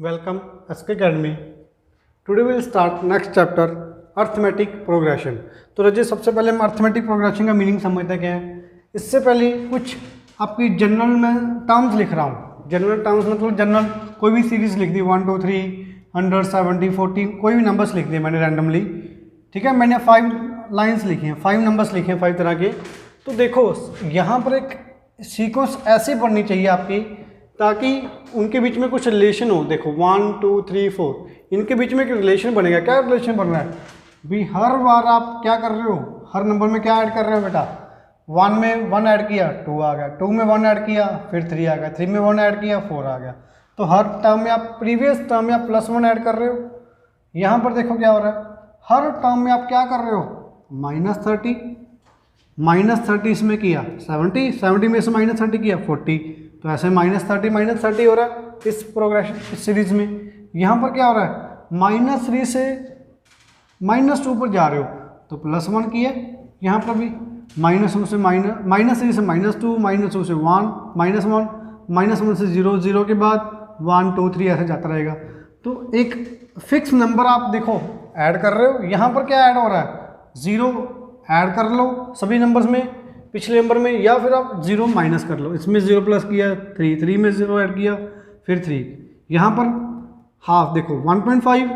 Welcome SK Academy. Today we will start next chapter arithmetic progression. तो रजिए सबसे पहले हम अर्थमेटिक प्रोग्रेशन का मीनिंग समझते हैं क्या है। इससे पहले कुछ आपकी जनरल में टर्म्स लिख रहा हूँ। जनरल टर्म्स मतलब जनरल कोई भी सीरीज लिख दी 1 2 3 100 70 40 कोई भी नंबर्स लिख दिए मैंने रैंडमली। ठीक है, मैंने 5 लाइन्स लिखी हैं, 5 नंबर्स लिखे हैं 5 तरह के। तो देखो यहाँ पर एक सीक्वेंस ऐसे पढ़नी चाहिए आपकी ताकि उनके बीच में कुछ रिलेशन हो। देखो 1 2 3 4 इनके बीच में एक रिलेशन बनेगा। क्या रिलेशन बन रहा है भी, हर बार आप क्या कर रहे हो, हर नंबर में क्या ऐड कर रहे हो बेटा। 1 में 1 ऐड किया 2 आ गया, 2 में 1 ऐड किया फिर 3 आ गया, 3 में 1 ऐड किया 4 आ गया। तो हर टर्म में आप प्रीवियस टर्म में आप +1 ऐड कर रहे हो। यहाँ पर देखो क्या हो रहा है, हर टर्म में आप क्या कर रहे हो -30 इसमें किया 70 में से -30 किया 40, तो ऐसे -30 हो रहा है इस प्रोग्रेशन इस सीरीज में। यहाँ पर क्या हो रहा है -3 से -2 पर जा रहे हो तो +1 किया, यहाँ पर भी -1 से -3 से -2 -2 से 1 -1 से 0 0 के बाद 1 2 3 ऐसे जाता रहेगा। तो एक फिक्स नंबर आप देखो ऐड कर रहे हो। यहाँ पर क्या ऐड हो रहा है 0 ऐड कर लो सभी नंबर्स में पिछले नंबर में, या फिर आप 0 माइनस कर लो। इसमें 0 प्लस किया 3 में 0 ऐड किया फिर 3। यहाँ पर हाफ देखो 1.5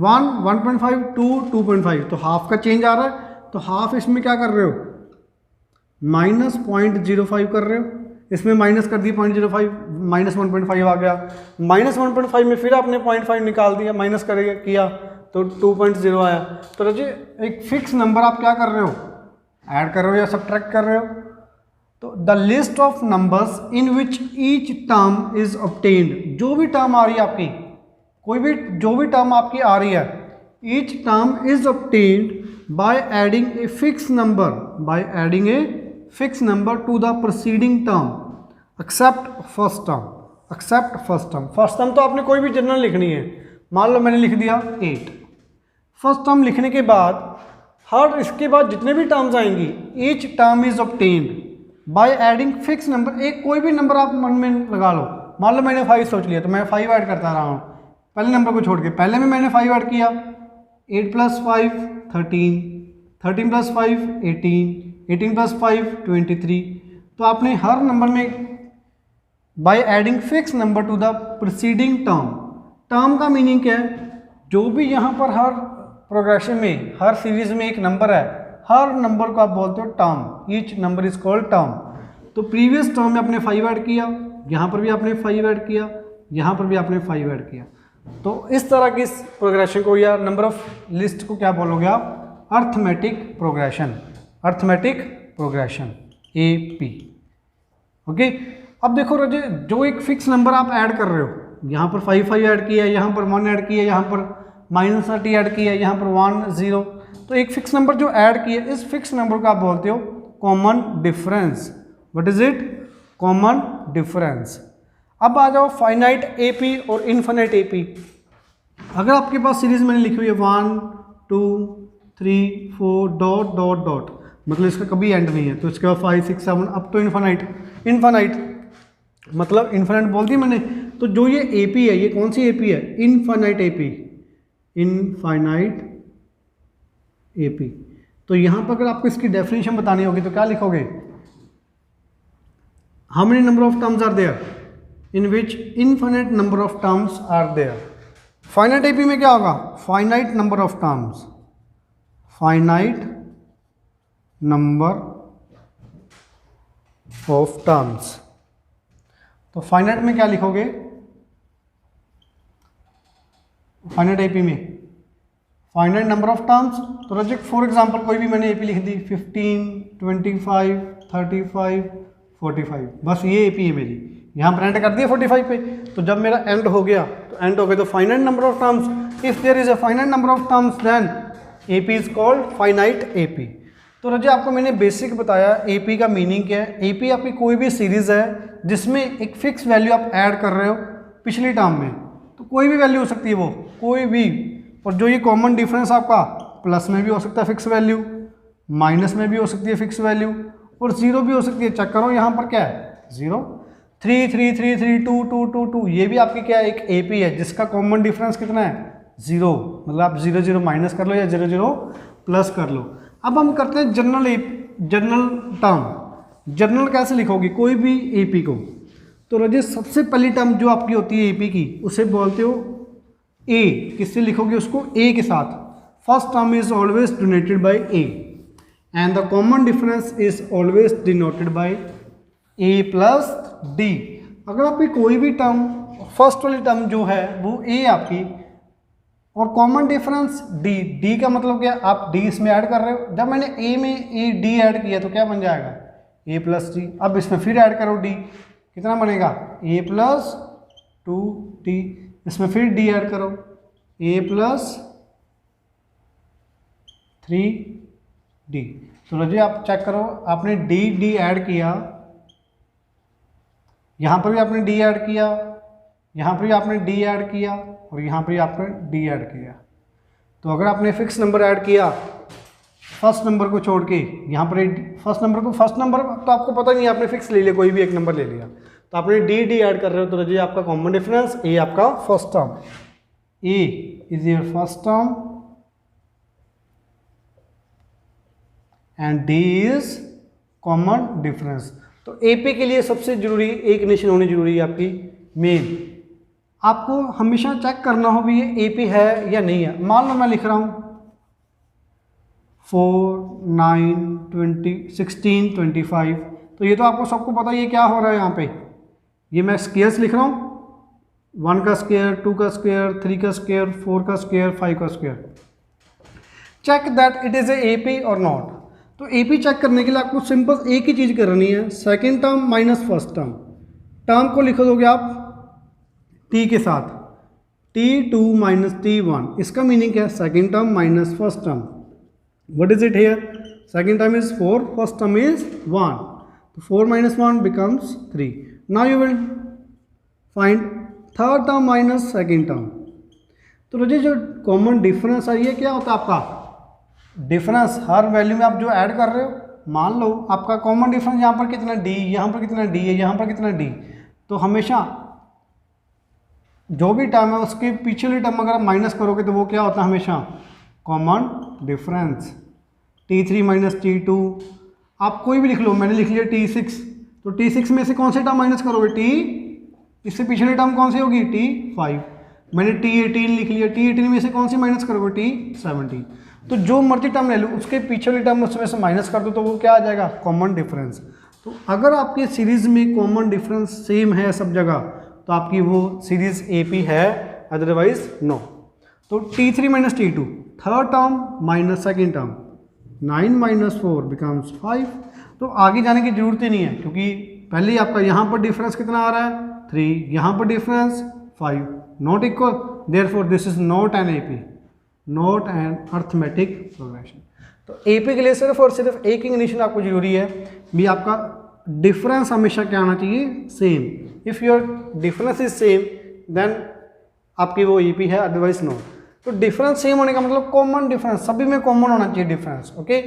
1 1.5 2 2.5 तो हाफ का चेंज आ रहा है। तो हाफ इसमें क्या कर रहे हो -0.05 कर रहे हो, इसमें माइनस कर दिया 0.05 -1.5 आ गया। -1.5 में फिर आपने 0.5 निकाल दिया माइनस करेगा किया तो 2.0 आया। तो रजिए एक फिक्स नंबर आप क्या कर रहे हो ऐड कर रहे हो या सब्ट्रैक्ट कर रहे हो। तो the list of numbers in which each term is obtained, जो भी टर्म आ रही है आपकी, कोई भी जो भी टर्म आपकी आ रही है, each term is obtained by adding a fix number two the proceeding term accept first term. First term तो आपने कोई भी जनरल लिखनी है। मान लो मैंने लिख दिया 8। फर्स्ट टर्म लिखने के बाद हर इसके बाद जितने भी टर्म्स आएंगी each term is obtained by adding fix number. एक कोई भी नंबर आप मन में लगा लो। मान लो मैंने 5 सोच लिया तो मैं 5 ऐड करता रहा हूँ पहले नंबर को छोड़ के। पहले में मैंने 5 ऐड किया 8 + 5 13 13 + 5 18 18 + 5 23। तो आपने हर नंबर में by adding fix number two the preceding term का मीनिंग क्या है, जो भी यहाँ पर हर प्रोग्रेशन में हर सीरीज में एक नंबर है, हर नंबर को आप बोलते हो term. Each number is called term. तो प्रीवियस टर्म में आपने 5 ऐड किया, यहाँ पर भी आपने 5 ऐड किया, यहाँ पर भी आपने 5 ऐड किया। तो इस तरह की इस प्रोग्रेशन को या नंबर ऑफ लिस्ट को क्या बोलोगे आप अर्थमेटिक प्रोग्रेशन AP। ओके, अब देखो रजे जो एक फिक्स नंबर आप ऐड कर रहे हो, यहाँ पर 5 ऐड किया, यहाँ पर 1 ऐड किया, यहाँ पर -30 ऐड किया, यहाँ पर 1 0। तो एक फिक्स नंबर जो ऐड किया इस फिक्स नंबर को आप बोलते हो common difference. What is it common difference. अब आ जाओ फाइनाइट AP और इनफाइनाइट AP। अगर आपके पास सीरीज मैंने लिखी हुई है 1 2 3 4 डॉट डॉट डॉट, मतलब इसका कभी एंड नहीं है, तो इसके बाद 5 6 7 अब तो इनफाइनाइट मतलब इनफाइनाइट बोल दी मैंने। तो जो ये AP है ये कौन सी AP है इनफाइनाइट AP। तो यहाँ पर अगर आपको इसकी डेफिनेशन बतानी होगी तो क्या लिखोगे, how many number of terms are there in which infinite number of terms are there. Finite AP में क्या होगा फाइनाइट नंबर ऑफ टर्म्स। तो फाइनाइट में क्या लिखोगे फाइनाइट AP में फाइनाइट नंबर ऑफ टर्म्स। तो रजिक फॉर एग्जांपल कोई भी मैंने AP लिख दी 15 25 35 45, बस ये AP है मेरी। यहाँ पर एंड कर दिया 45 पे। तो जब मेरा एंड हो गया तो finite number of terms. If there is a finite number of terms then AP is called finite AP। तो रजी आपको मैंने बेसिक बताया AP का मीनिंग क्या है। AP आपकी कोई भी सीरीज है जिसमें एक फिक्स वैल्यू आप ऐड कर रहे हो पिछली टर्म में, तो कोई भी वैल्यू हो सकती है वो कोई भी। और जो ये कॉमन डिफरेंस आपका प्लस में भी हो सकता है फिक्स वैल्यू, माइनस में भी हो सकती है फिक्स वैल्यू, और 0 भी हो सकती है। चेक करो यहाँ पर क्या है 0। 3 3 3 3 2 2 2 2, ये भी आपकी क्या है, एक AP है जिसका कॉमन डिफरेंस कितना है, 0, मतलब आप 0 0 माइनस कर लो या 0 0 प्लस कर लो। अब हम करते हैं जनरल टर्म। जनरल कैसे लिखोगे कोई भी AP को, तो रजित सबसे पहली टर्म जो आपकी होती है AP की उसे बोलते हो A। किससे लिखोगे उसको, A के साथ। First term is always denoted by A and the common difference is always denoted by A plus D। अगर आपकी कोई भी टर्म, फर्स्ट वाली टर्म जो है वो A आपकी और कॉमन डिफरेंस D का मतलब क्या, आप D इसमें ऐड कर रहे हो। जब मैंने A में D ऐड किया तो क्या बन जाएगा, A प्लस D। अब इसमें फिर ऐड करो D, कितना बनेगा, A प्लस 2D। इसमें फिर D ऐड करो, A प्लस 3D। तो जी आप चेक करो, आपने D ऐड किया, यहाँ पर भी आपने D ऐड किया, यहाँ पर भी आपने D ऐड किया और यहाँ पर भी आपने D ऐड किया। तो अगर आपने फिक्स नंबर ऐड किया फर्स्ट नंबर को छोड़ के, यहाँ पर फर्स्ट नंबर तो आपको पता नहीं, आपने फिक्स ले लिया, कोई भी एक नंबर ले लिया, तो आपने D ऐड कर रहे हो। तो रजिए आपका कॉमन डिफरेंस A आपका first term, A is your first term and D is common difference. तो AP के लिए सबसे जरूरी एक कंडीशन होनी जरूरी है आपकी मेन, आपको हमेशा चेक करना हो भी ये AP है या नहीं है। मान लो मैं लिख रहा हूँ 4 9 20 16 25, तो ये तो आपको सबको पता है ये क्या हो रहा है, यहाँ पे ये मैं स्क्वायर्स लिख रहा हूँ, 1 का स्क्वायर, 2 का स्क्वायर, 3 का स्क्वायर, 4 का स्क्वायर, 5 का square. Check that it is a AP और नॉट। तो AP चेक करने के लिए आपको सिंपल एक ही चीज़ करनी है, second term minus first term. Term को लिख दोगे आप T के साथ, T2 माइनस T1। इसका मीनिंग क्या है, second term minus first term. What is it here? Second term is 4, first term is 1. So 4 minus 1 becomes 3. Now you will find third term minus second term. तो रजिए जो common difference है ये क्या होता है आपका, डिफरेंस हर वैल्यू में आप जो ऐड कर रहे हो, मान लो आपका कॉमन डिफरेंस यहाँ पर कितना D, यहाँ पर कितना D है, यहाँ पर कितना D, तो हमेशा जो भी टर्म है उसके पीछे वाली टर्म अगर आप माइनस करोगे तो वो क्या होता है हमेशा common difference. T3 minus T2, आप कोई भी लिख लो, मैंने लिख लिया T6, तो T6 में से कौन से टर्म माइनस करोगे, इससे पिछले टर्म कौन सी होगी, T5। मैंने T18 लिख लिया, T18 में से कौन सी माइनस करोगे, T17। तो जो मर्जी टर्म ले लो उसके पीछे वाली टर्म उसमें से माइनस कर दो तो वो क्या आ जाएगा, कॉमन डिफरेंस। तो अगर आपके सीरीज में कॉमन डिफरेंस सेम है सब जगह तो आपकी वो सीरीज AP है, अदरवाइज नो। तो T3 minus T2 third term minus second term, 9 minus 4 becomes 5। तो आगे जाने की जरूरत ही नहीं है क्योंकि पहले ही आपका यहाँ पर डिफरेंस कितना आ रहा है, 3, यहाँ पर difference 5, not equal, therefore this is not an AP, not an arithmetic progression. तो AP के लिए सिर्फ और सिर्फ एक ही कंडीशन आपको जरूरी है भी, आपका डिफरेंस हमेशा क्या आना चाहिए, same. If your difference is same then आपकी वो AP है, अदरवाइज नॉट। तो डिफरेंस सेम होने का मतलब कॉमन डिफरेंस, सभी में कॉमन होना चाहिए डिफरेंस, ओके।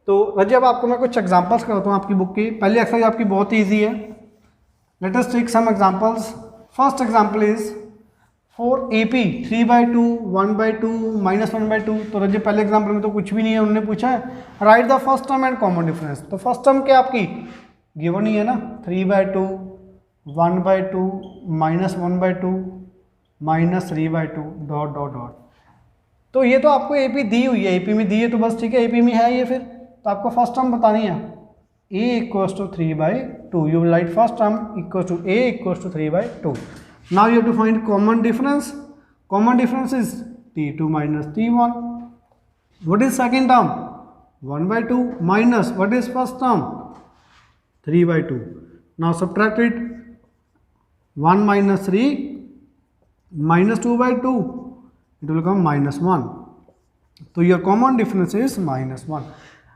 तो रजी अब आपको मैं कुछ एग्जांपल्स करता हूँ आपकी बुक की। पहली एक्सरसाइज आपकी बहुत ईजी है, let us take some examples. First example is for AP 3/2 1/2 -1/2। तो रजी पहले एग्जांपल में तो कुछ भी नहीं है, उन्होंने पूछा है right the first term and common difference. तो फर्स्ट टर्म क्या आपकी गिवन ही है ना, 3/2 1/2 -1/2 -3/2 डॉट डॉट डॉट। तो ये तो आपको AP दी हुई है, AP में दी है तो बस ठीक है, AP में है ये। फिर तो आपको फर्स्ट टर्म बतानी है, A equals to 3/2। You will write first term equals to A equals to 3/2। Now you have to find common difference. Common difference is T2 minus T1। What is second term, 1/2 minus what is first term, 3/2। Now subtract it, 1 minus 3 minus 2/2, it will come -1। तो your common difference is -1।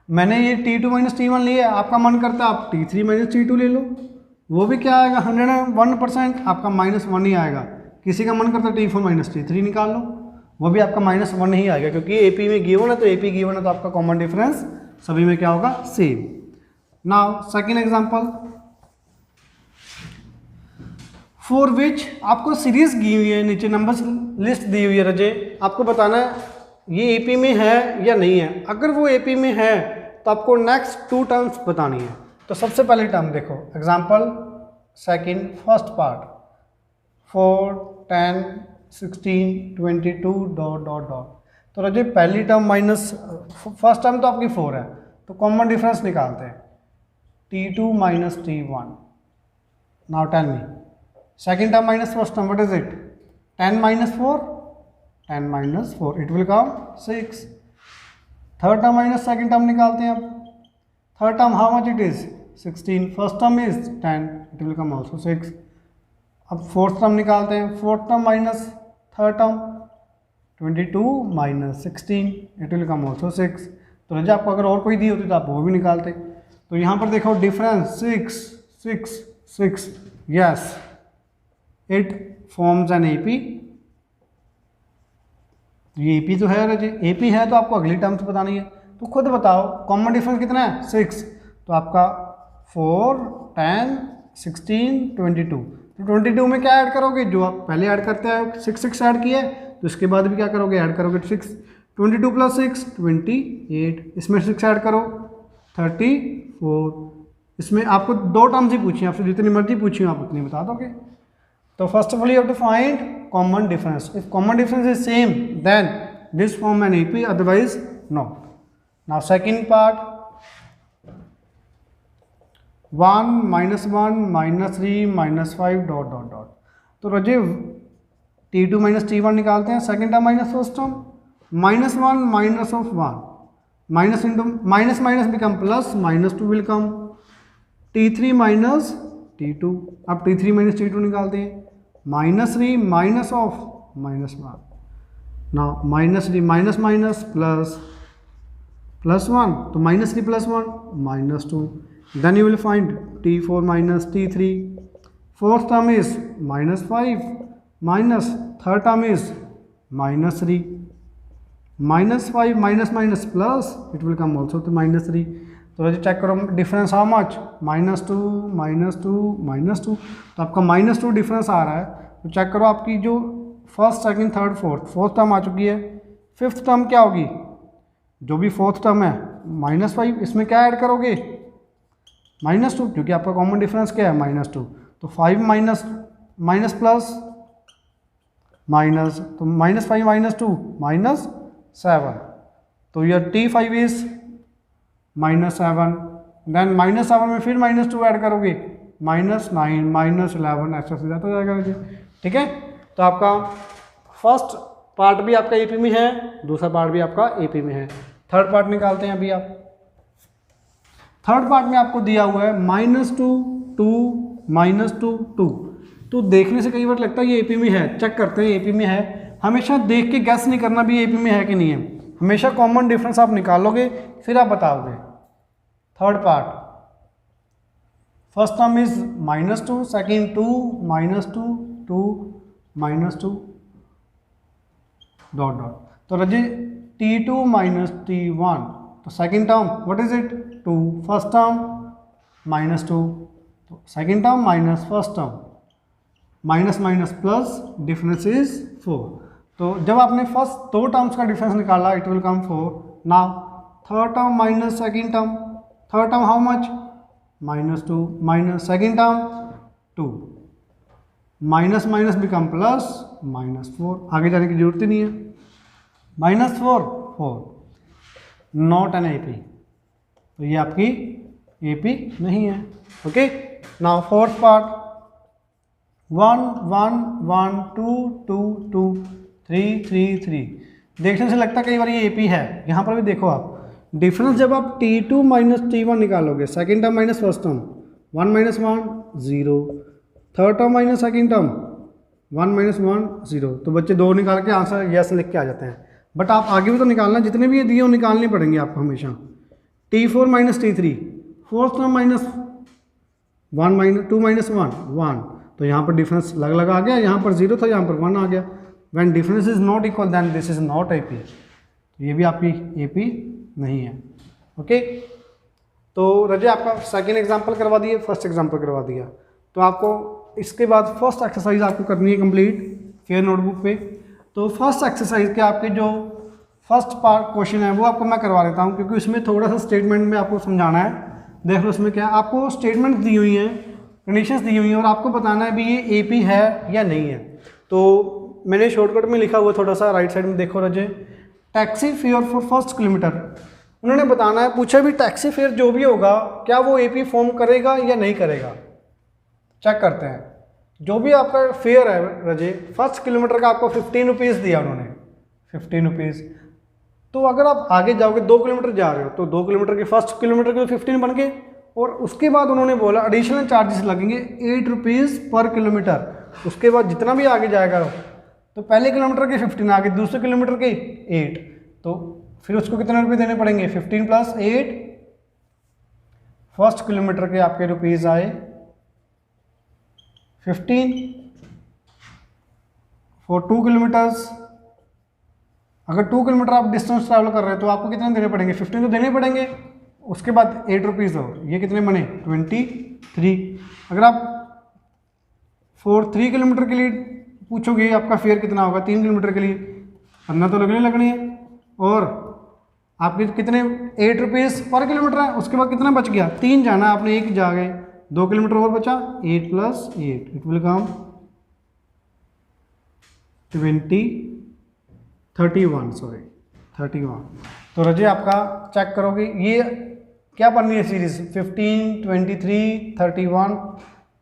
मैंने ये T2 minus T1 लिया, आपका मन करता है आप T3 minus T2 ले लो, वो भी क्या आएगा 101%, आपका -1 ही आएगा। किसी का मन करता है T4 माइनस T3 निकाल लो, वो भी आपका -1 ही आएगा क्योंकि AP में गिवन है। तो AP गिवन है तो आपका कॉमन डिफरेंस सभी में क्या होगा, same. Now second example, for which आपको सीरीज दी हुई है, नीचे नंबर्स लिस्ट दी हुई है रजे, आपको बताना है ये एपी में है या नहीं है। अगर वो एपी में है तो आपको नेक्स्ट 2 टर्म्स बतानी है। तो सबसे पहले टर्म देखो, example second first part 4 10 16 22 dot dot dot. तो रजे पहली टर्म माइनस फर्स्ट टर्म तो आपकी 4 है, तो कॉमन डिफरेंस निकालते हैं T2 minus T1। Now tell me second term minus first term, what is it? 10 minus 4, 10 minus 4 it will come 6। Third term minus second term निकालते हैं आप। Third term how much it is 16, first term is 10 it will come also 6। अब fourth term निकालते हैं, fourth term minus third term 22 minus 16 it will come also 6। तो रजा आपको अगर और कोई दी होती तो आप वो भी निकालते। तो यहाँ पर देखो difference 6 6 6, yes it forms an AP. ये एपी तो है रजे, एपी है तो आपको अगली टर्म्स बतानी है। तो खुद बताओ कॉमन डिफरेंस कितना है 6, तो आपका 4 10 16 22। तो 22 में क्या ऐड करोगे, जो आप पहले ऐड करते हैं 6 6 ऐड किया है, तो इसके बाद भी क्या करोगे, ऐड करोगे 6। 22 प्लस 6 28, इसमें 6 ऐड करो 34। इसमें आपको 2 टर्म्स ही पूछी, आपसे जितनी मर्जी पूछी आप उतनी बता दोगे। तो first of all you have to find common difference. If common difference is same then this form an AP, otherwise no. Now second part 1 -1 -3 -5 dot dot dot. तो रजे T2 माइनस T1 निकालते हैं, second term minus first term, -1 minus of 1 minus into minus minus become plus, -2 will come T3 minus T2। अब T3 minus T2 निकालते हैं, -3 minus of -1, now -3 minus minus plus +1, तो -3 + 1 -2। Then you will find T4 minus T3। Fourth term is -5 minus third term is -3, -5 minus minus plus it will come also तो -3। तो वैसे check करो difference how much, -2 -2 -2। तो आपका -2 difference आ रहा है। तो चेक करो आपकी जो first second third fourth term आ चुकी है। फिफ्थ टर्म क्या होगी, जो भी फोर्थ टर्म है -5, इसमें क्या ऐड करोगे -2, क्योंकि आपका कॉमन डिफरेंस क्या है -2। तो 5 माइनस माइनस प्लस माइनस, तो -5 -2 -7। तो योर T5 इज -7। देन -7 में फिर -2 ऐड करोगे -9 -11, ऐसा से जाता जाएगा जी। ठीक है, तो आपका फर्स्ट पार्ट भी आपका एपी में है, दूसरा पार्ट भी आपका एपी में है। थर्ड पार्ट निकालते हैं अभी आप। थर्ड पार्ट में आपको दिया हुआ है -2 2 -2 2। तो देखने से कई बार लगता है ये एपी में है, चेक करते हैं एपी में है। हमेशा देख के गैस नहीं करना भी एपी में है कि नहीं है, हमेशा कॉमन डिफरेंस आप निकालोगे फिर आप बताओगे। Third part first term is -2, second 2 -2 2 -2 dot dot. तो रजी T2 माइनस T1, तो second term what is it 2, first term -2, तो second term minus first term, minus minus plus difference is 4। तो जब आपने फर्स्ट 2 टर्म्स का डिफरेंस निकाला it will come 4। Now third term minus second term, third term how much -2 minus second term 2, minus minus become plus -4। आगे जाने की जरूरत ही नहीं है। -4 4, नॉट एन एपी, तो ये आपकी एपी नहीं है। Okay, now fourth part 1 1 1 2 2 2 3 3 3। देखने से लगता है कई बार ये एपी है। यहाँ पर भी देखो आप डिफरेंस, जब आप T2 माइनस T1 निकालोगे, second term minus first term 1 -1 0, third term minus second term 1 -1 0। तो बच्चे 2 निकाल के आंसर यस लिख के आ जाते हैं। बट आप आगे भी तो निकालना, जितने भी ये दिए वो निकालने पड़ेंगे आपको हमेशा। T4 minus T3, fourth term -1 2 -1 1। तो यहाँ पर डिफरेंस लग लगा आ गया, यहाँ पर 0 था, यहाँ पर 1 आ गया। When difference is not equal then this is not AP, तो ये भी आपकी एपी नहीं है। ओके, तो रजे आपका सेकेंड एग्जाम्पल करवा दिए, फर्स्ट एग्जाम्पल करवा दिया। तो आपको इसके बाद फर्स्ट एक्सरसाइज आपको करनी है कंप्लीट फेयर नोटबुक पे। तो फर्स्ट एक्सरसाइज के आपके जो फर्स्ट पार्ट क्वेश्चन है वो आपको मैं करवा देता हूँ, क्योंकि उसमें थोड़ा सा स्टेटमेंट में आपको समझाना है। देख लो उसमें क्या है, आपको स्टेटमेंट दी हुई हैं, कंडीशंस दी हुई हैं और आपको बताना है भी ये एपी है या नहीं है। तो मैंने शॉर्टकट में लिखा हुआ थोड़ा सा राइट साइड में देखो रजे, taxi fare for first kilometre. उन्होंने बताना है, पूछा भी टैक्सी फेयर जो भी होगा क्या वो एपी फॉर्म करेगा या नहीं करेगा। चेक करते हैं। जो भी आपका फेयर है रजे, फर्स्ट किलोमीटर का आपको 15 रुपीज़ दिया उन्होंने, 15 रुपीज़। तो अगर आप आगे जाओगे 2 किलोमीटर जा रहे हो तो 2 किलोमीटर के फर्स्ट किलोमीटर के 15 बन गए, और उसके बाद उन्होंने बोला एडिशनल चार्जेस लगेंगे 8 रुपीज़ पर किलोमीटर। उसके बाद जितना भी आगे जाएगा, तो पहले किलोमीटर के 15 आगे, दूसरे किलोमीटर के 8, तो फिर उसको कितने रुपये देने पड़ेंगे, 15 + 8। फर्स्ट किलोमीटर के आपके रुपीज़ आए 15 फॉर 2 किलोमीटर्स। अगर 2 किलोमीटर आप डिस्टेंस ट्रैवल कर रहे हैं तो आपको कितने देने पड़ेंगे, 15 तो देने पड़ेंगे। उसके बाद 8 रुपीज़ और ये कितने बने 23। अगर आप फॉर 3 किलोमीटर के लिए पूछोगे आपका फेयर कितना होगा, 3 किलोमीटर के लिए 15 तो लगनी है, और आपके कितने 8 रुपीज़ पर किलोमीटर है। उसके बाद कितना बच गया, 3 जाना आपने, 1 जा गए, 2 किलोमीटर और बचा, 8 + 8 इट विल कम 31। तो रजे आपका चेक करोगे ये क्या बननी है सीरीज, 15, 23, 31।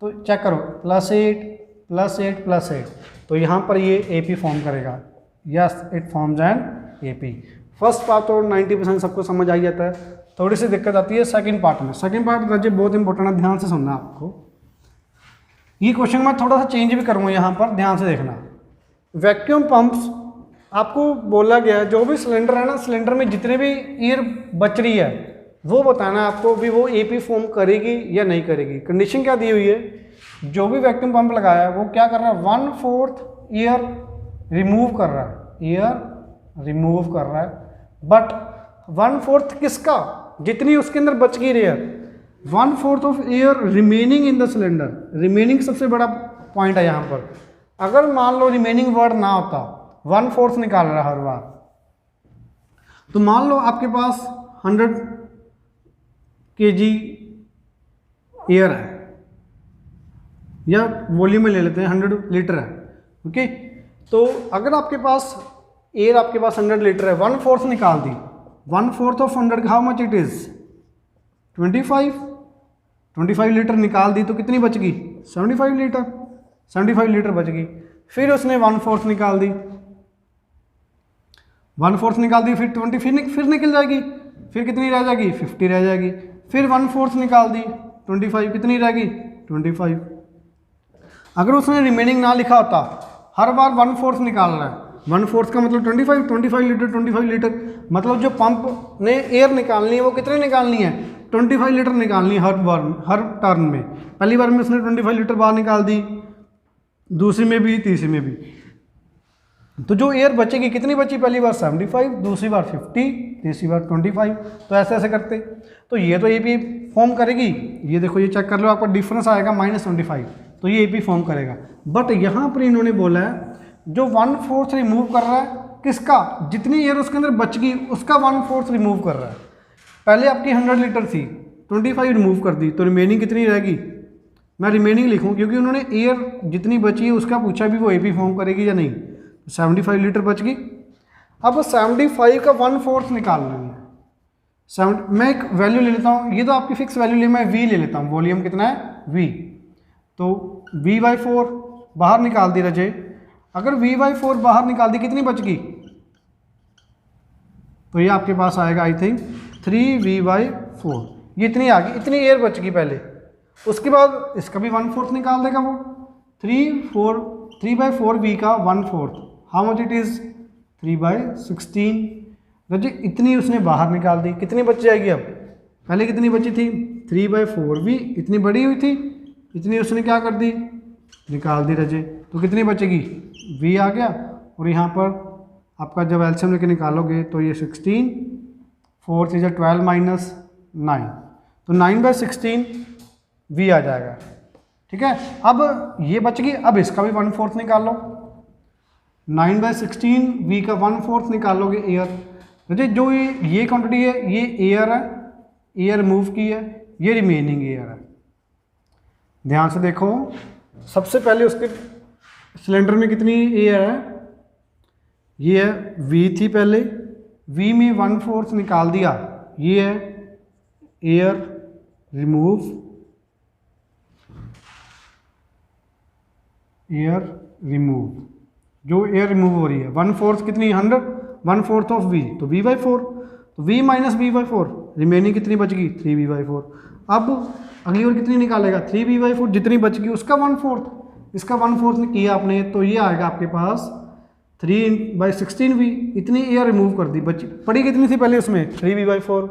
तो चेक करो +8 + 8 + 8, तो यहाँ पर ये एपी फॉर्म करेगा। Yes it forms an AP. First part तो 90% सबको समझ आ जाता है, थोड़ी सी दिक्कत आती है सेकंड पार्ट में। सेकंड पार्ट रजे बहुत इंपॉर्टेंट है, ध्यान से सुनना आपको। ये क्वेश्चन मैं थोड़ा सा चेंज भी करूँगा यहाँ पर, ध्यान से देखना। वैक्यूम पंप्स आपको बोला गया है, जो भी सिलेंडर है ना, सिलेंडर में जितने भी एयर बच रही है वो बताना है आपको भी वो एपी फॉर्म करेगी या नहीं करेगी। कंडीशन क्या दी हुई है, जो भी वैक्यूम पंप लगाया है वो क्या कर रहा है, 1/4 एयर रिमूव कर रहा है, एयर रिमूव कर रहा है। बट 1/4 किसका, जितनी उसके अंदर बच गई air, 1/4 of air remaining in the cylinder. Remaining सबसे बड़ा पॉइंट है यहाँ पर। अगर मान लो रिमेनिंग वर्ड ना होता, 1/4 निकाल रहा हर बार, तो मान लो आपके पास 100 kg एयर है, या वॉल्यूम में ले लेते हैं 100 लीटर है, ओके। तो अगर आपके पास एयर आपके पास 100 लीटर है, 1/4 निकाल दी, 1/4 of 100 how much it is 25 litre निकाल दी, तो कितनी बच गई 75 लीटर, 75 लीटर बच गई। फिर उसने 1/4 निकाल दी, 1/4 निकाल दी, फिर 20 फिर निकल जाएगी, फिर कितनी रह जाएगी 50 रह जाएगी। फिर 1/4 निकाल दी, 25 कितनी रह गई 25। अगर उसने रिमेनिंग ना लिखा होता, हर बार 1/4 निकाल रहा है, 1/4 का मतलब 25 लीटर, मतलब जो पंप ने एयर निकालनी है वो कितनी निकालनी है 25 लीटर निकालनी है हर टर्न में। पहली बार में उसने 25 लीटर बाहर निकाल दी, दूसरी में भी, तीसरी में भी। तो जो एयर बचेगी कितनी बची, पहली बार 75, दूसरी बार 50, तीसरी बार 25। तो ऐसे ऐसे करते, तो ये तो एपी फॉर्म करेगी। ये देखो, ये चेक कर लो, आपका डिफरेंस आएगा -25, तो ये एपी फॉर्म करेगा। बट यहाँ पर इन्होंने बोला है जो 1/4 रिमूव कर रहा है किसका, जितनी एयर उसके अंदर बच गई उसका 1/4 रिमूव कर रहा है। पहले आपकी 100 लीटर थी, 25 रिमूव कर दी, तो रिमेनिंग कितनी रहेगी, मैं रिमेनिंग लिखूँ क्योंकि उन्होंने एयर जितनी बची है उसका पूछा भी वो एपी फॉर्म करेगी या नहीं। 75 लीटर बच गई। अब 75 का 1/4 निकालना है। मैं एक वैल्यू ले लेता हूँ, ये तो आपकी फिक्स वैल्यू ले, मैं V ले लेता हूँ, वॉल्यूम कितना है V, तो V/4 बाहर निकाल दी रजे। अगर V/4 बाहर निकाल दी कितनी बच गई, तो ये आपके पास आएगा आई थिंक 3V/4। ये इतनी आ गई, इतनी एयर बच गई पहले। उसके बाद इसका भी 1/4 निकाल देगा वो, 3/4V का 1/4 हाउ मच इट इज़ 3/16। रजी इतनी उसने बाहर निकाल दी, कितनी बच जाएगी अब, पहले कितनी बची थी 3/4V, इतनी बड़ी हुई थी, इतनी उसने क्या कर दी निकाल दी रजे, तो कितनी बचेगी V आ गया। और यहाँ पर आपका जब एलसीएम लेके निकालोगे तो ये 16, 4 × 12 - 9, तो 9/16 V आ जाएगा, ठीक है। अब ये बच गई, अब इसका भी 1/4 निकाल लो। 9/16 v का 1/4 निकालोगे एयर। देखिए जो ये क्वांटिटी है ये एयर है, एयर रिमूव की है, ये रिमेनिंग एयर है। ध्यान से देखो, सबसे पहले उसके सिलेंडर में कितनी एयर है, ये है v थी पहले, v में 1/4 निकाल दिया, ये है एयर रिमूव, एयर रिमूव, जो एयर रिमूव हो रही है 1/4 कितनी 100, 1/4 ऑफ v तो v/4, तो v माइनस v/4, रिमेनिंग कितनी बच गई 3v/4। अब अगली बार कितनी निकालेगा 3v/4, जितनी बच गई उसका 1/4, इसका 1/4 किया आपने तो ये आएगा आपके पास 3/16v। इतनी एयर रिमूव कर दी, बची पड़ी कितनी थी पहले उसमें 3v/4,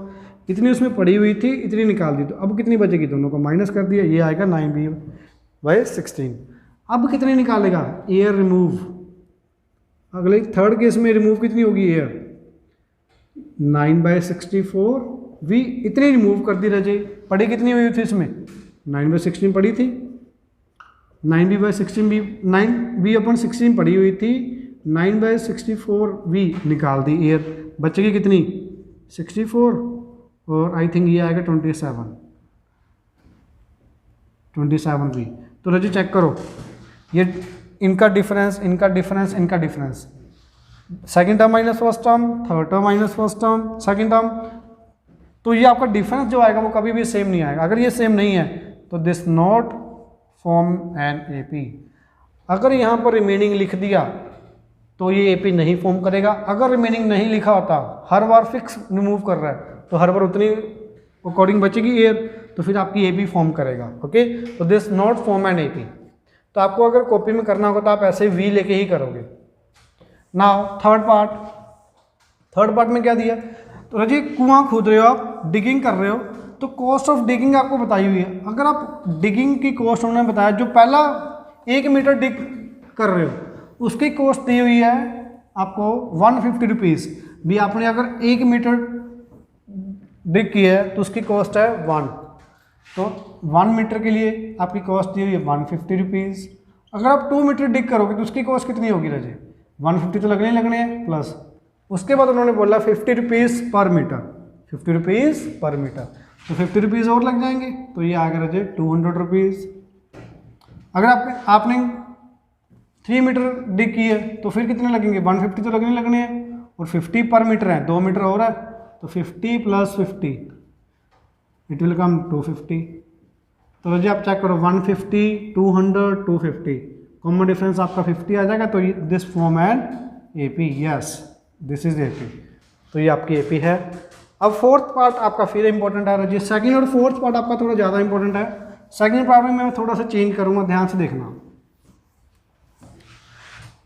इतनी उसमें पड़ी हुई थी, इतनी निकाल दी, तो अब कितनी बचेगी, दोनों को माइनस कर दिया, ये आएगा 9v/16। अब कितनी निकालेगा एयर रिमूव, अगले थर्ड केस में रिमूव कितनी होगी एयर 9/64v, इतनी रिमूव कर दी रजे, पड़ी कितनी हुई थी इसमें 9/16 पड़ी थी, 9v/16 भी 9v/16 पड़ी हुई थी, 9/64v निकाल दी एयर, बचेगी कितनी 64, और आई थिंक ये आएगा 27v। तो रजी चेक करो, ये इनका डिफरेंस, इनका डिफरेंस, इनका difference, second term minus first term, third term minus first term, second term, तो ये आपका डिफरेंस जो आएगा वो कभी भी सेम नहीं आएगा। अगर ये सेम नहीं है तो this not form an AP. अगर यहाँ पर रिमेनिंग लिख दिया तो ये एपी नहीं फॉर्म करेगा। अगर रिमेनिंग नहीं लिखा होता, हर बार फिक्स रिमूव कर रहा है तो हर बार उतनी अकॉर्डिंग बचेगी एयर, तो फिर आपकी एपी फॉर्म करेगा। ओके, तो this not form an AP. तो आपको अगर कॉपी में करना होगा तो आप ऐसे वी लेके ही करोगे। नाउ थर्ड पार्ट में क्या दिया, तो रजी कुआं खोद रहे हो आप, डिगिंग कर रहे हो, तो कॉस्ट ऑफ डिगिंग आपको बताई हुई है। अगर आप डिगिंग की कॉस्ट उन्होंने बताया, जो पहला 1 मीटर डिग कर रहे हो उसकी कॉस्ट दी हुई है आपको 150 रुपीज़। भी आपने अगर 1 मीटर डिग किया है तो उसकी कॉस्ट है 1, तो 1 मीटर के लिए आपकी कॉस्ट दी हुई है 150 रुपीज़। अगर आप 2 मीटर डिग करोगे तो उसकी कॉस्ट कितनी होगी रजे, 150 तो लगने ही लगने हैं प्लस, उसके बाद उन्होंने बोला 50 रुपीज़ पर मीटर, 50 रुपीज़ पर मीटर, तो 50 रुपीज़ और लग जाएंगे, तो ये आ गया रजे 200 रुपीज़। अगर आपने 3 मीटर डिग की है तो फिर कितने लगेंगे, 150 तो लगने लगने हैं, और 50 पर मीटर है, 2 मीटर और है, तो 50 + 50 इट विल कम 250। तो रजे आप चेक करो, 150, 200, 250, कॉमन डिफरेंस आपका 50 आ जाएगा, तो this form an AP, yes this is AP. तो ये आपकी एपी है। अब फोर्थ पार्ट आपका फिर इंपॉर्टेंट है रजी, सेकंड और फोर्थ पार्ट आपका थोड़ा ज़्यादा इंपॉर्टेंट है। सेकंड पार्ट में मैं थोड़ा सा चेंज करूँगा, ध्यान से देखना।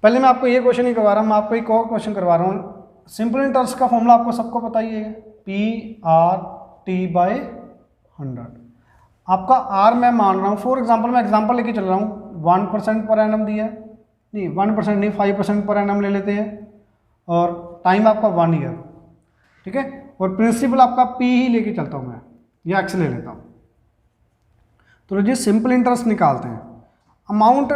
पहले मैं आपको ये क्वेश्चन नहीं करवा रहा हूँ, मैं आपको एक और क्वेश्चन करवा रहा हूँ। सिंपल इंटरेस्ट का फॉर्मूला आपको सबको पता ही है, PR/T/100। आपका आर मैं मान रहा हूँ, फॉर एग्जाम्पल मैं एग्जाम्पल लेके चल रहा हूँ, 1% पर एनम दिया है, नहीं 1% नहीं 5% पर एनम ले लेते हैं, और टाइम आपका 1 ईयर, ठीक है, और प्रिंसिपल आपका पी ही लेके चलता हूँ मैं, या एक्स ले लेता हूँ। तो जी सिंपल इंटरेस्ट निकालते हैं। अमाउंट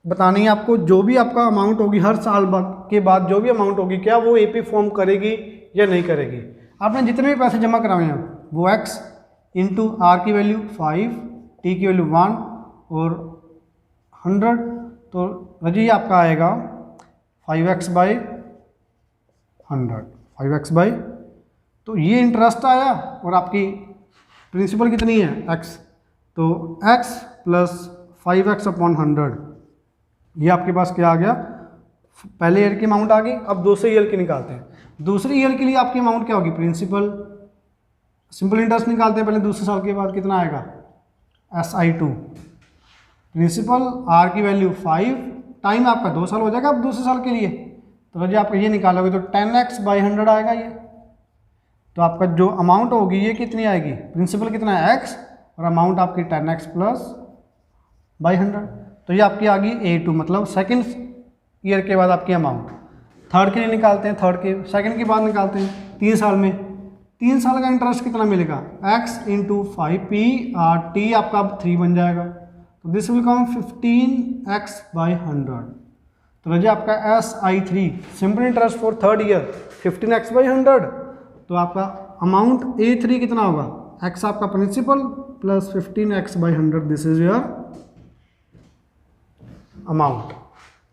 बतानी है आपको, जो भी आपका अमाउंट होगी हर साल के बाद जो भी अमाउंट होगी, क्या वो एपी फॉर्म करेगी या नहीं करेगी। आपने जितने भी पैसे जमा कराए हैं वो एक्स इंटू आर की वैल्यू 5, टी की वैल्यू 1 और 100, तो रजी आपका आएगा 5x/100, 5x/, तो ये इंटरेस्ट आया, और आपकी प्रिंसिपल कितनी है x, तो x + 5x/100, ये आपके पास क्या आ गया, पहले ईयर की अमाउंट आ गई। अब दूसरे ईयर की निकालते हैं। दूसरे ईयर के लिए आपकी अमाउंट क्या होगी, प्रिंसिपल, सिंपल इंटरेस्ट निकालते हैं पहले, दूसरे साल के बाद कितना आएगा SI2, प्रिंसिपल आर की वैल्यू 5, टाइम आपका 2 साल हो जाएगा अब दूसरे साल के लिए, तो जब आप ये निकालोगे तो 10x/100 आएगा ये। तो आपका जो अमाउंट होगी ये कितनी आएगी, प्रिंसिपल कितना है x, और अमाउंट आपकी 10x + 100, तो ये आपकी आ गई A2, मतलब सेकंड ईयर के बाद आपकी अमाउंट। थर्ड के लिए निकालते हैं, थर्ड के सेकंड के बाद निकालते हैं, 3 साल में, 3 साल का इंटरेस्ट कितना मिलेगा, x × 5p, टी आपका अब 3 बन जाएगा, तो दिस विल कम 15x/100। तो रजिए आपका SI3 simple interest for third year 15x/100, तो आपका अमाउंट A3 कितना होगा, x आपका principal plus 15x/100, this is your amount.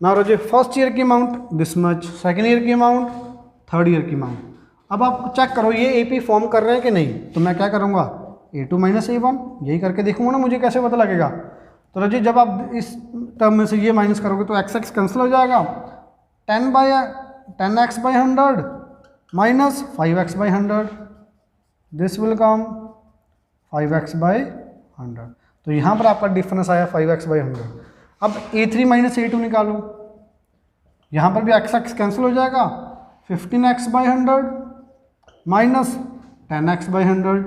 ना रजिए फर्स्ट ईयर की amount this much, second year की अमाउंट, थर्ड ईयर की अमाउंट। अब आप चेक करो ये AP फॉर्म कर रहे हैं कि नहीं, तो मैं क्या करूँगा A2 - A1 यही करके देखूंगा ना, मुझे कैसे पता लगेगा। तो रजिए जब आप इस टर्म में से ये माइनस करोगे तो x कैंसिल हो जाएगा, 10x/100 minus 5x/100, this will come 5x/100। तो यहाँ पर आपका डिफरेंस आया 5x/100। अब A3 - A2 निकालो, यहाँ पर भी x कैंसिल हो जाएगा, 15x/100 माइनस 10x/100,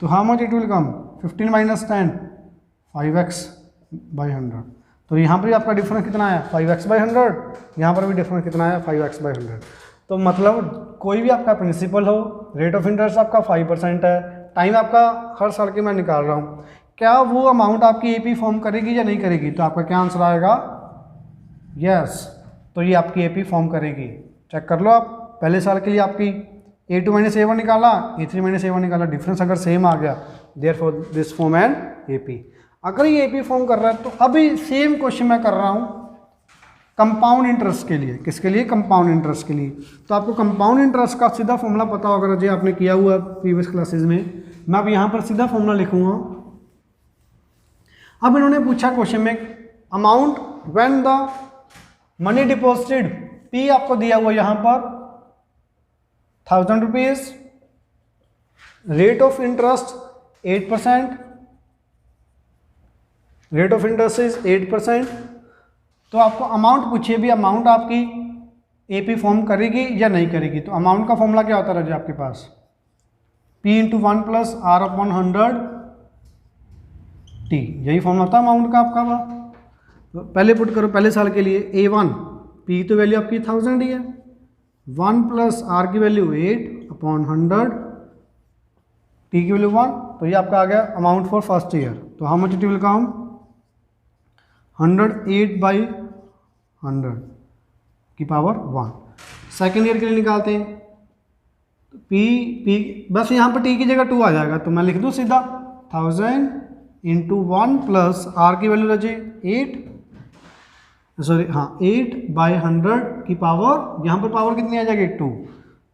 तो how much it will come, 15 - 10 5x/100। तो यहाँ पर भी आपका डिफरेंस कितना आया 5x/100, यहाँ पर भी डिफरेंस कितना आया 5x/100। तो मतलब कोई भी आपका प्रिंसिपल हो, रेट ऑफ इंटरेस्ट आपका 5% है, टाइम आपका हर साल के मैं निकाल रहा हूँ, क्या वो अमाउंट आपकी AP फॉर्म करेगी या नहीं करेगी, तो आपका क्या आंसर आएगा, यस। तो ये आपकी AP फॉर्म करेगी, चेक कर लो आप, पहले साल के लिए आपकी A2 - A1 निकाला, A3 - A1 निकाला, डिफरेंस अगर सेम आ गया, therefore this form an AP। अगर ये AP फॉर्म कर रहा है तो अभी सेम क्वेश्चन मैं कर रहा हूँ कंपाउंड इंटरेस्ट के लिए, किसके लिए, कंपाउंड इंटरेस्ट के लिए। तो आपको कंपाउंड इंटरेस्ट का सीधा फॉर्मूला पता होगा, जो आपने किया हुआ प्रीवियस क्लासेस में, मैं अब यहाँ पर सीधा फॉर्मूला लिखूंगा। अब इन्होंने पूछा क्वेश्चन में amount when the money deposited, P आपको दिया हुआ यहाँ पर 1000 rupees, rate of interest 8%, rate of interest is 8%। तो आपको अमाउंट पूछिए भी, अमाउंट आपकी AP फॉर्म करेगी या नहीं करेगी। तो अमाउंट का फॉर्मूला क्या होता है जी आपके पास, P × 1 + R/100T, यही फॉर्मूला होता है अमाउंट का आपका। तो पहले पुट करो, पहले साल के लिए A1, P तो वैल्यू आपकी 1000 ही है, 1 + R की वैल्यू 8/100, T की वैल्यू 1, तो ये आपका आ गया अमाउंट फॉर फर्स्ट ईयर। तो हाउ मच इट विल कम, 108/100 की पावर 1। सेकेंड ईयर के लिए निकालते हैं, तो P बस यहाँ पर T की जगह 2 आ जाएगा, तो मैं लिख दूँ सीधा 1000 × 1 + R की वैल्यू रहे 8/100 की पावर, यहाँ पर पावर कितनी आ जाएगी 2,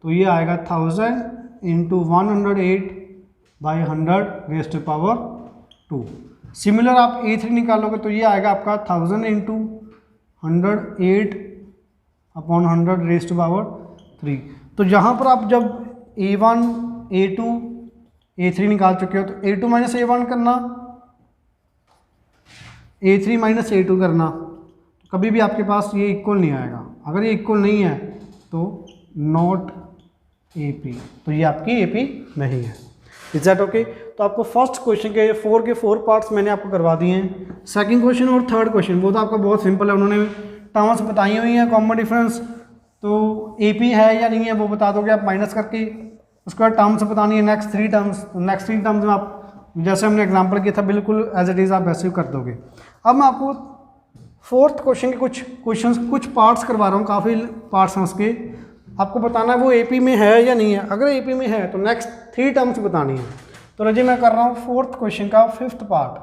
तो ये आएगा 1000 × 108/100 रेज़्ड टू पावर 2। सिमिलर आप A3 निकालोगे तो ये आएगा आपका 1000 × 108/100 रेज़्ड टू पावर 3। तो यहाँ पर आप जब A1, A2, A3 निकाल चुके हो तो A2 - A1 करना, A3 - A2 करना, तो कभी भी आपके पास ये इक्वल नहीं आएगा। अगर ये इक्वल नहीं है तो नॉट AP, तो ये आपकी AP नहीं है। Is that okay. तो आपको फर्स्ट क्वेश्चन के 4 पार्ट्स मैंने आपको करवा दिए हैं। सेकंड क्वेश्चन और थर्ड क्वेश्चन वो तो आपका बहुत सिंपल है, उन्होंने टर्म्स बताई हुई हैं, कॉमन डिफरेंस तो AP है या नहीं है वो बता दोगे आप माइनस करके, उसके बाद टर्म्स बतानी है नेक्स्ट 3 टर्म्स, तो नेक्स्ट 3 टर्म्स में आप जैसे हमने एग्जाम्पल किया था बिल्कुल एज इट इज़ आप वैसे ही कर दोगे। अब मैं आपको फोर्थ क्वेश्चन के कुछ पार्ट्स करवा रहा हूँ, काफ़ी पार्ट्स हैं उसके, आपको बताना है वो AP में है या नहीं है। अगर AP में है तो नेक्स्ट 3 टर्म्स बतानी है। तो रजी मैं कर रहा हूँ फोर्थ क्वेश्चन का 5th part,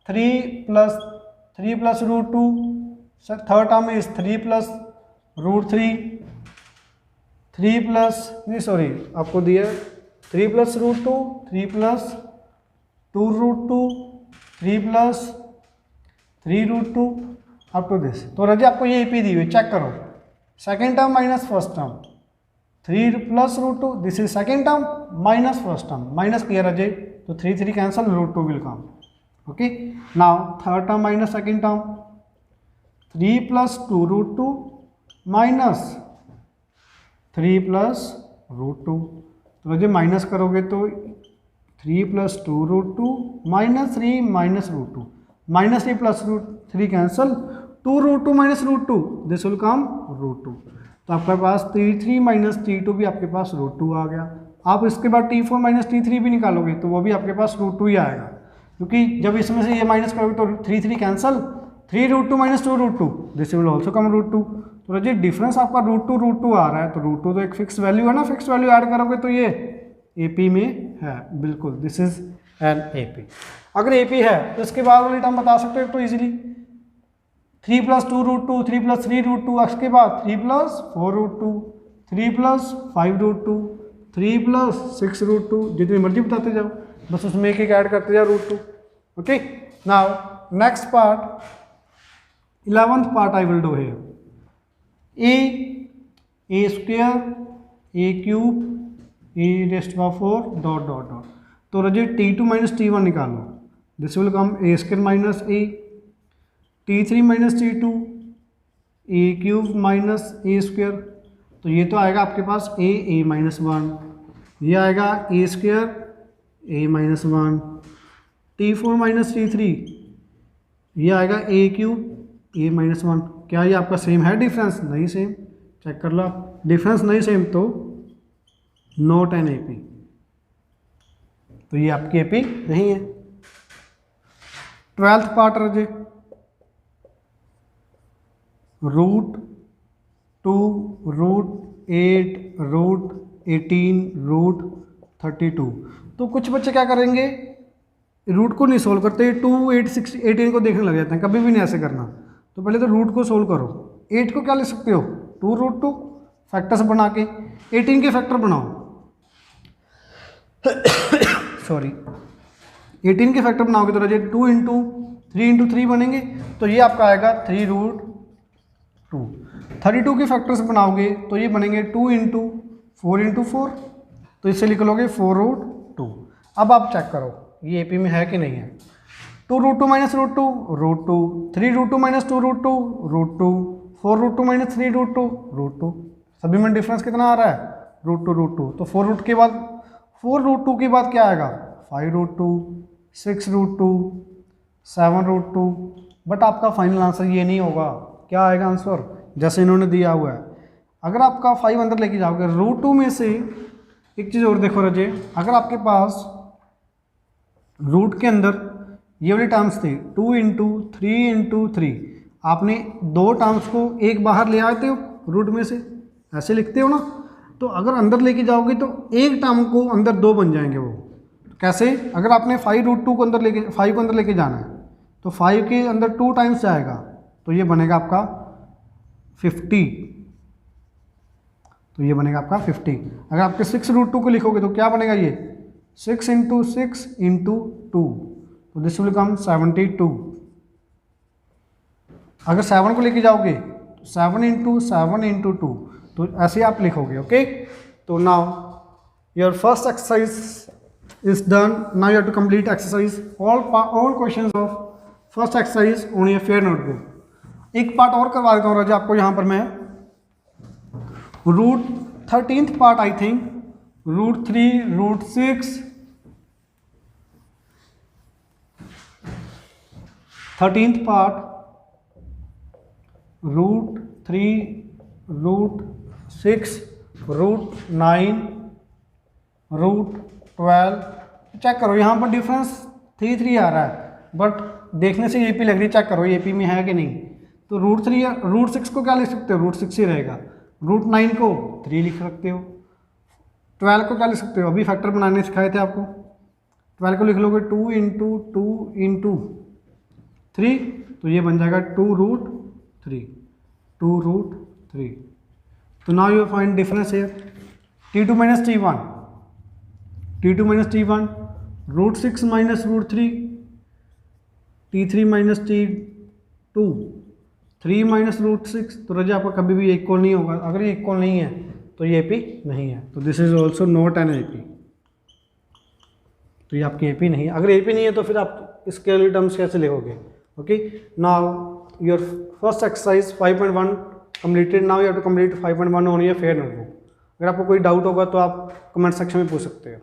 3 + 3 + √2, third term is 3 + √3, 3 plus नहीं सॉरी आपको दिया 3 + √2, 3 + 2√2, 3 + 3√2 अप टू दिस। तो रजी आपको ये AP दी हुई, चेक करो, second term minus first term, 3 + √2, this is second term minus first term, minus किया रजे तो 3 cancel, √2 will come. Okay, now third term minus second term, 3 + 2√2 minus 3 + √2, तो रजे माइनस करोगे तो 3 + 2√2 - 3 - √2, -3 + √3 कैंसल, 2√2 - √2 दिस विल कम √2। तो आपके पास T3 - T2 भी आपके पास √2 आ गया। आप इसके बाद T4 - T3 भी निकालोगे तो वो भी आपके पास √2 ही आएगा। क्योंकि जब इसमें से ये माइनस करोगे तो 3 cancel, 3√2 minus 2√2 this will also come √2। तो रजिए डिफरेंस आपका √2 आ रहा है, तो √2 तो एक फिक्स वैल्यू है ना, फिक्स वैल्यू ऐड करोगे तो ये AP में है, बिल्कुल दिस इज एन AP। अगर AP है तो इसके बाद वाली टर्म बता सकते हो तो इजीली 3 + 2√2, 3 + 3√2, उसके बाद 3 + 4√2, 3 + 5√2, 3 + 6√2, जितनी मर्जी बताते जाओ, बस उसमें एक ऐड करते जाओ √2। Okay, now next part 11th part I will do here. a square a³ a⁴ ... तो रजिए T2 - T1 निकालो, this will come a² - a, T3 - T2 a³ - a², तो ये तो आएगा आपके पास a-1, ये आएगा a² a-1, T4 - T3 ये आएगा a³ a-1। क्या ये आपका सेम है डिफरेंस? नहीं सेम, चेक कर लो, डिफरेंस नहीं सेम तो नॉट एन AP, तो ये आपकी AP नहीं है। 12th पार्ट रजे √2 √8 √18 √32। तो कुछ बच्चे क्या करेंगे, रूट को नहीं सोल्व करते, 2 8 6 18 को देखने लग जाते हैं, कभी भी नहीं ऐसे करना। तो पहले तो रूट को सोल्व करो। 8 को क्या ले सकते हो, 2√2 फैक्टर्स बना के, 18 के फैक्टर बनाओ सॉरी 18 के फैक्टर बनाओगे तो रजिए 2 × 3 × 3 बनेंगे, तो ये आपका आएगा 3√2। 32 के फैक्टर्स बनाओगे तो ये बनेंगे 2 × 4 × 4, तो इससे लिख लोगे 4√2। अब आप चेक करो ये AP में है कि नहीं है। 2√2 - √2 √2, 3√2 - 2√2 √2, 4√2 - 3√2 √2, सभी में डिफरेंस कितना आ रहा है, √2 तो 4√2 के बाद क्या आएगा, 5√2 6√2 7√2। बट आपका फाइनल आंसर ये नहीं होगा, क्या आएगा आंसर, जैसे इन्होंने दिया हुआ है। अगर आपका 5 अंदर लेके जाओगे, √2 में से एक चीज़ और देखो रजे, अगर आपके पास रूट के अंदर ये वाली टर्म्स थे 2 × 3 × 3, आपने दो टर्म्स को एक बाहर ले आते हो रूट में से, ऐसे लिखते हो ना, तो अगर अंदर लेके जाओगे तो एक टर्म को अंदर दो बन जाएंगे। वो कैसे, अगर आपने 5√2 को अंदर लेके 5 को अंदर लेके जाना है तो 5 के अंदर 2 टाइम्स जाएगा, तो ये बनेगा आपका 50, तो ये बनेगा आपका 50। अगर आपके 6√2 को लिखोगे तो क्या बनेगा, ये 6 × 6 × 2, तो दिस विल कम 72। अगर 7 को लेके जाओगे तो 7 × 7 × 2, तो ऐसे आप लिखोगे। ओके, तो now your first exercise is done. Now you have to complete exercise all questions of first exercise on your fair notebook. एक पार्ट और करवा देता हूँ राजा आपको, यहाँ पर मैं √13th part I think, √3 √6 13th part, √3 √6 √9 √12। Check करो यहाँ पर डिफरेंस 3 आ रहा है, बट देखने से AP लग रही है, चेक करो AP में है कि नहीं। तो √6 को क्या लिख सकते हो, √6 ही रहेगा। √9 को 3 लिख सकते हो। 12 को क्या लिख सकते हो, अभी फैक्टर बनाने सिखाए थे आपको, 12 को लिख लोगे 2 × 2 × 3, तो ये बन जाएगा 2√3 2√3। तो now you find difference here, T2 - T1 √6 - √3, T3 - T2 3 - √6। तो रजा आपका कभी भी इक्वल नहीं होगा, अगर ये इक्वल नहीं है तो ये AP नहीं है, तो this is also not an AP, तो ये आपकी AP नहीं है। अगर AP नहीं है तो फिर आप स्केलर टर्म्स कैसे लिखोगे। Okay, now your first exercise 5.1 completed. Now you have to complete 5.1 on your fair notebook. अगर आपको कोई डाउट होगा तो आप कमेंट सेक्शन में पूछ सकते हो।